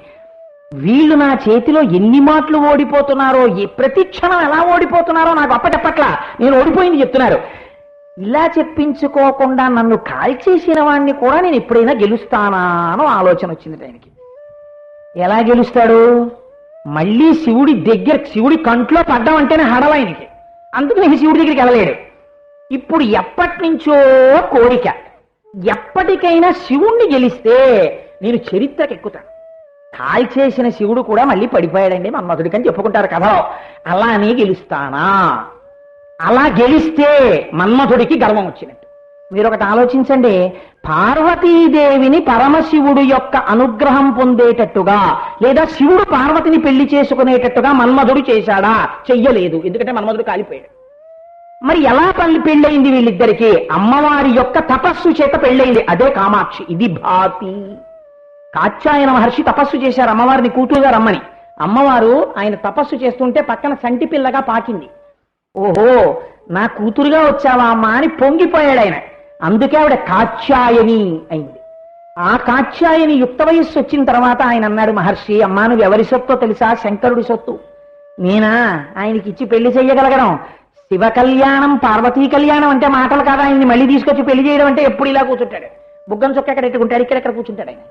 A: వీళ్ళు నా చేతిలో ఎన్ని మాటలు ఓడిపోతున్నారో, ప్రతి క్షణం ఎలా ఓడిపోతున్నారో నాకు అప్పచెప్పట్లా, నేను ఓడిపోయింది చెప్తున్నారు. ఇలా చెప్పించుకోకుండా నన్ను కాల్చేసిన వాడిని కూడా నేను ఎప్పుడైనా గెలుస్తానా అని ఆలోచన వచ్చింది ఆయనకి. ఎలా గెలుస్తాడు? మళ్ళీ శివుడి కంట్లో పడ్డామంటేనే హడల ఆయనకి, అందుకని శివుడి దగ్గరికి వెళ్ళలేడు. ఇప్పుడు ఎప్పటి నుంచో కోరిక, ఎప్పటికైనా శివుణ్ణి గెలిస్తే నేను చరిత్రకు ఎక్కుతాను. కాల్చేసిన శివుడు కూడా మళ్ళీ పడిపోయాడండి మన్మధుడికి అని చెప్పుకుంటారు కథలో. అలానే గెలుస్తానా? అలా గెలిస్తే మన్మధుడికి గర్వం వచ్చినట్టు. మీరు ఒకటి ఆలోచించండి, పార్వతీదేవిని పరమశివుడు యొక్క అనుగ్రహం పొందేటట్టుగా లేదా శివుడు పార్వతిని పెళ్లి చేసుకునేటట్టుగా మన్మధుడు చేశాడా? చెయ్యలేదు, ఎందుకంటే మన్మధుడు కాలిపోయాడు. మరి ఎలా పెళ్ళయింది వీళ్ళిద్దరికి? అమ్మవారి యొక్క తపస్సు చేత పెళ్ళయింది, అదే కామాక్షి. ఇది భాతి. కాత్యాయన మహర్షి తపస్సు చేశారు అమ్మవారిని కూతురుగా రమ్మని. అమ్మవారు ఆయన తపస్సు చేస్తుంటే పక్కన సంటి పిల్లగా పాకింది. ఓహో, నా కూతురుగా వచ్చావా అమ్మా అని పొంగిపోయాడు ఆయన. అందుకే ఆవిడ కాత్యాయని అయింది. ఆ కాత్యాయని యుక్త వయస్సు వచ్చిన తర్వాత ఆయన అన్నాడు, మహర్షి అమ్మా నువ్వు ఎవరి సొత్తో తెలుసా? శంకరుడి సొత్తు. నేనా ఆయనకి ఇచ్చి పెళ్లి చెయ్యగలగడం? శివ కళ్యాణం పార్వతీ కళ్యాణం అంటే మాటలు కాదా? ఆయన్ని మళ్ళీ తీసుకొచ్చి పెళ్లి చేయడం అంటే ఎప్పుడు ఇలా కూర్చుంటాడు, బుగ్గం చొక్క ఎక్కడ ఎట్టుకుంటాడు, ఇక్కడెక్కడ కూర్చుంటాడు ఆయన.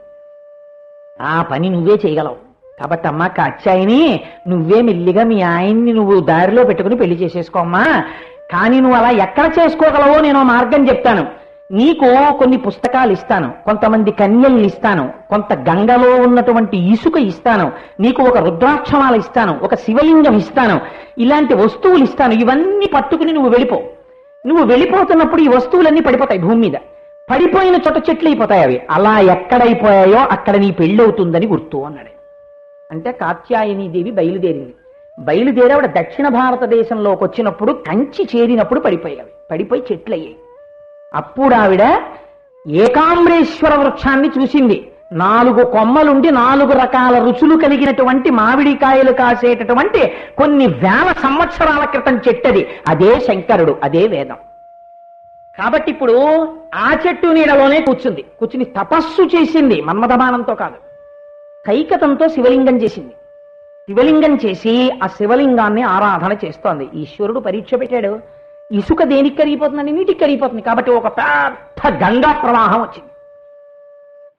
A: ఆ పని నువ్వే చేయగలవు కాబట్టి అమ్మా కాత్యాయని, నువ్వే మెల్లిగా మీ ఆయన్ని నువ్వు దారిలో పెట్టుకుని పెళ్లి చేసేసుకోమ్మా. కానీ నువ్వు అలా ఎక్కడ చేసుకోగలవో నేను మార్గం చెప్తాను. నీకు కొన్ని పుస్తకాలు ఇస్తాను, కొంతమంది కన్యల్ని ఇస్తాను, కొంత గంగలో ఉన్నటువంటి ఇసుక ఇస్తాను, నీకు ఒక రుద్రాక్షమాల ఇస్తాను, ఒక శివలింగం ఇస్తాను, ఇలాంటి వస్తువులు ఇస్తాను. ఇవన్నీ పట్టుకుని నువ్వు వెళ్ళిపో. నువ్వు వెళ్ళిపోతున్నప్పుడు ఈ వస్తువులన్నీ పడిపోతాయి భూమి మీద. పడిపోయిన చోట చెట్లు అయిపోతాయి అవి. అలా ఎక్కడైపోయాయో అక్కడ నీ పెళ్ళవుతుందని గుర్తు అన్నాడు. అంటే కాత్యాయని దేవి బయలుదేరింది. బయలుదేరి ఆవిడ దక్షిణ భారతదేశంలోకి వచ్చినప్పుడు కంచి చేరినప్పుడు పడిపోయావి, పడిపోయి చెట్లు అయ్యాయి. అప్పుడు ఆవిడ ఏకామ్రేశ్వర వృక్షాన్ని చూసింది. 4 కొమ్మలుండి 4 రకాల రుచులు కలిగినటువంటి మామిడికాయలు కాసేటటువంటి కొన్ని వేల సంవత్సరాల క్రితం చెట్టది. అదే శంకరుడు, అదే వేదం. కాబట్టి ఇప్పుడు ఆ చెట్టు నీడలోనే కూర్చుని తపస్సు చేసింది. మన్మథమానంతో కాదు, కైకతంతో శివలింగం చేసింది. శివలింగం చేసి ఆ శివలింగాన్ని ఆరాధన చేస్తోంది. ఈశ్వరుడు పరీక్ష పెట్టాడు. ఇసుక దేనికి కరిగిపోతుందండి? నీటికి కరిగిపోతుంది. కాబట్టి ఒక పెద్ద గంగా ప్రవాహం వచ్చింది.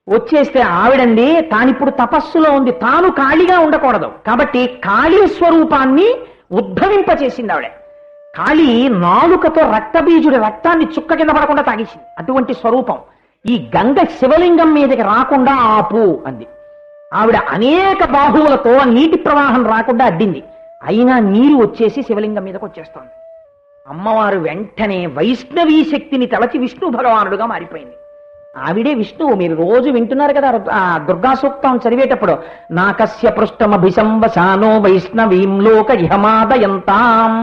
A: వచ్చేస్తే ఆవిడండి తానిప్పుడు తపస్సులో ఉంది, తాను ఖాళీగా ఉండకూడదు కాబట్టి ఖాళీ స్వరూపాన్ని ఉద్భవింపచేసింది ఆవిడ. కాళీ నాలుకతో రక్తబీజుడి రక్తాన్ని చుక్క కింద పడకుండా తాగేసింది. అటువంటి స్వరూపం. ఈ గంగ శివలింగం మీదకి రాకుండా ఆపు అంది. ఆవిడ అనేక బాహువులతో నీటి ప్రవాహం రాకుండా అడ్డింది. అయినా నీరు వచ్చేసి శివలింగం మీదకి వచ్చేస్తోంది. అమ్మవారు వెంటనే వైష్ణవీ శక్తిని తలచి విష్ణు భగవానుడుగా మారిపోయింది. ఆవిడే విష్ణువు. మీరు రోజు వింటున్నారు కదా దుర్గా సూక్తం చదివేటప్పుడు, నాకస్య పృష్టమభిసంవసానో వైష్ణవీం లోక ఇహమాదయంతాం.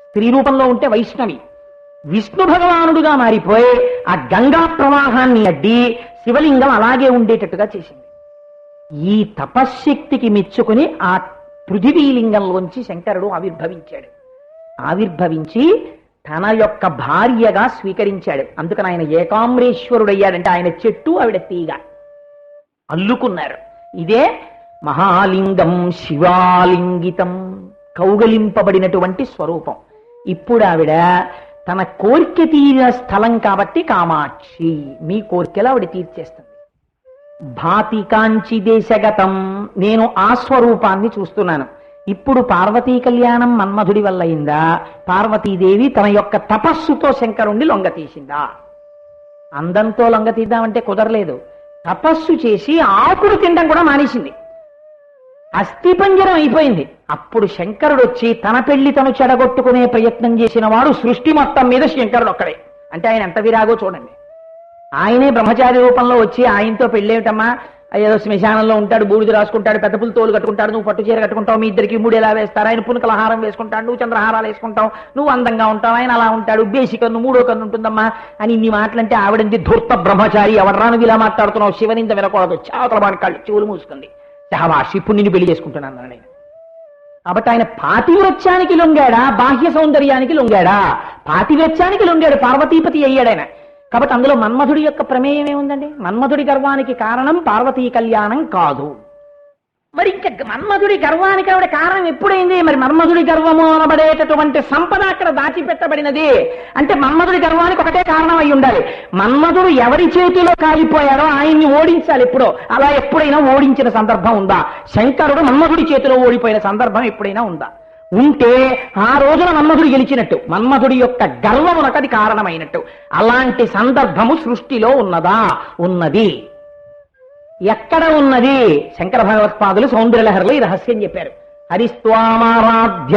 A: స్త్రీ రూపంలో ఉంటే వైష్ణవి. విష్ణు భగవానుడుగా మారిపోయి ఆ గంగా ప్రవాహాన్ని అడ్డి శివలింగం అలాగే ఉండేటట్టుగా చేసింది. ఈ తపశ్శక్తికి మెచ్చుకుని ఆ పృథివీలింగంలోంచి శంకరుడు ఆవిర్భవించాడు. ఆవిర్భవించి తన యొక్క భార్యగా స్వీకరించాడు. అందుకని ఆయన ఏకామ్రేశ్వరుడయ్యాడంటే ఆయన చెట్టు, ఆవిడ తీగ అల్లుకున్నారు. ఇదే మహాలింగం శివాలింగితం, కౌగలింపబడినటువంటి స్వరూపం. ఇప్పుడు ఆవిడ తన కోరిక తీరిన స్థలం కాబట్టి కామాక్షి, మీ కోరికలు ఆవిడ తీర్చేస్తుంది. భాతి కాంచి దేశగతం, నేను ఆ స్వరూపాన్ని చూస్తున్నాను. ఇప్పుడు పార్వతీ కళ్యాణం మన్మధుడి వల్ల అయిందా? పార్వతీదేవి తన యొక్క తపస్సుతో శంకరుణ్ణి లొంగతీసిందా? అందంతో లొంగతీద్దామంటే కుదరలేదు. తపస్సు చేసి ఆకుడు తినడం కూడా మానేసింది. అస్థిపంజరం అయిపోయింది. అప్పుడు శంకరుడు వచ్చి తన పెళ్లి తను చెడగొట్టుకునే ప్రయత్నం చేసిన వాడు సృష్టి మొత్తం మీద శంకరుడు ఒక్కడే. అంటే ఆయన ఎంత విరాగో చూడండి. ఆయనే బ్రహ్మచారి రూపంలో వచ్చి ఆయనతో పెళ్ళేమిటమ్మా, ఏదో శ్మశానంలో ఉంటాడు, బూడిద రాసుకుంటాడు, పెద్ద పులు తోలు కట్టుకుంటాడు, నువ్వు పట్టు చీర కట్టుకుంటావు, మీ ఇద్దరికి మూడు ఎలా వేస్తారు, ఆయన పునుకల హారం వేసుకుంటాడు, నువ్వు చంద్రహారాలు వేసుకుంటావు, నువ్వు అందంగా ఉంటావు, ఆయన అలా ఉంటాడు, బేసి కన్ను మూడో కన్ను ఉంటుందమ్మా అని ఇన్ని మాటలంటే ఆవిడంది ధూర్త బ్రహ్మచారి, ఎవడరా నువ్వు ఇలా మాట్లాడుతున్నావు, శివనింద వినకూడదు, చావతల వాడి కళ్ళు చెవులు మూసుకుంది, శాబాష్ ఇప్పుడు నిన్ను పెళ్లి చేసుకుంటున్నాను నేను. కాబట్టి ఆయన పాతివ్రత్యానికి లొంగాడా, బాహ్య సౌందర్యానికి లొంగాడా? పాతివ్రత్యానికి లొంగాడు, పార్వతీపతి అయ్యాడు ఆయన. కాబట్టి అందులో మన్మధుడి యొక్క ప్రమేయం ఏముందండి? మన్మధుడి గర్వానికి కారణం పార్వతీ కళ్యాణం కాదు. మరి ఇంకా మన్మధుడి గర్వానికి ఆవిడ కారణం ఎప్పుడైంది? మరి మన్మధుడి గర్వము అనబడేటటువంటి సంపద అక్కడ దాచిపెట్టబడినది అంటే మన్మధుడి గర్వానికి ఒకటే కారణం అయి ఉండాలి. మన్మధుడు ఎవరి చేతిలో కాలిపోయాడో ఆయన్ని ఓడించాలి ఎప్పుడో. అలా ఎప్పుడైనా ఓడించిన సందర్భం ఉందా? శంకరుడు మన్మధుడి చేతిలో ఓడిపోయిన సందర్భం ఎప్పుడైనా ఉందా? ఉంటే ఆ రోజున మన్మధుడు గెలిచినట్టు, మన్మధుడి యొక్క గర్వమునకది కారణమైనట్టు. అలాంటి సందర్భము సృష్టిలో ఉన్నదా? ఉన్నది. ఎక్కడ ఉన్నది? శంకర భగవత్పాదులు సౌందర్యలహరిలో ఈ రహస్యం చెప్పారు. హరిస్వామారాధ్య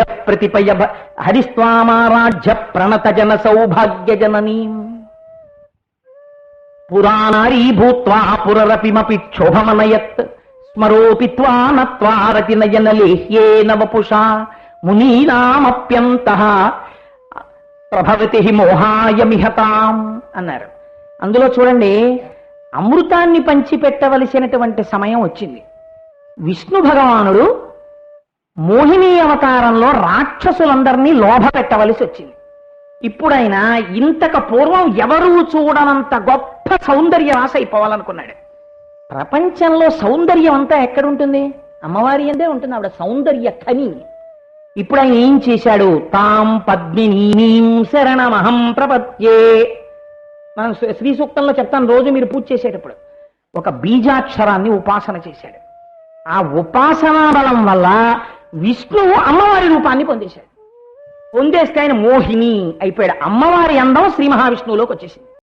A: హరిస్వామారాధ్య ప్రణత జన సౌభాగ్య జననీ పురాణారీ భూత్వా పురరపిమపి క్షోభమనయత్ స్మరోపి త్వానత్వారతి నయన లేహ్యేన వపుషా మునీనామప్యంతః ప్రభవతి మోహాయమిహతాం అన్నారు. అందులో చూడండి, అమృతాన్ని పంచిపెట్టవలసినటువంటి సమయం వచ్చింది. విష్ణు భగవానుడు మోహిని అవతారంలో రాక్షసులందరినీ లోభ పెట్టవలసి వచ్చింది. ఇప్పుడైనా ఇంతకు పూర్వం ఎవరూ చూడనంత గొప్ప సౌందర్య రాశ అయిపోవాలనుకున్నాడు. ప్రపంచంలో సౌందర్యం అంతా ఎక్కడుంటుంది? అమ్మవారి అందే ఉంటుంది, ఆవిడ సౌందర్య ఖని. ఇప్పుడు ఆయన ఏం చేశాడు? తాం పద్మినీం శరణమహం ప్రపద్యే. మనం శ్రీ సూక్తంలో చెప్తాను, రోజు మీరు పూజ చేసేటప్పుడు ఒక బీజాక్షరాన్ని ఉపాసన చేశాడు. ఆ ఉపాసనా బలం వల్ల విష్ణువు అమ్మవారి రూపాన్ని పొందేశాడు. పొందేస్తే ఆయన మోహిని అయిపోయాడు. అమ్మవారి అందం శ్రీ మహావిష్ణువులోకి వచ్చేసింది.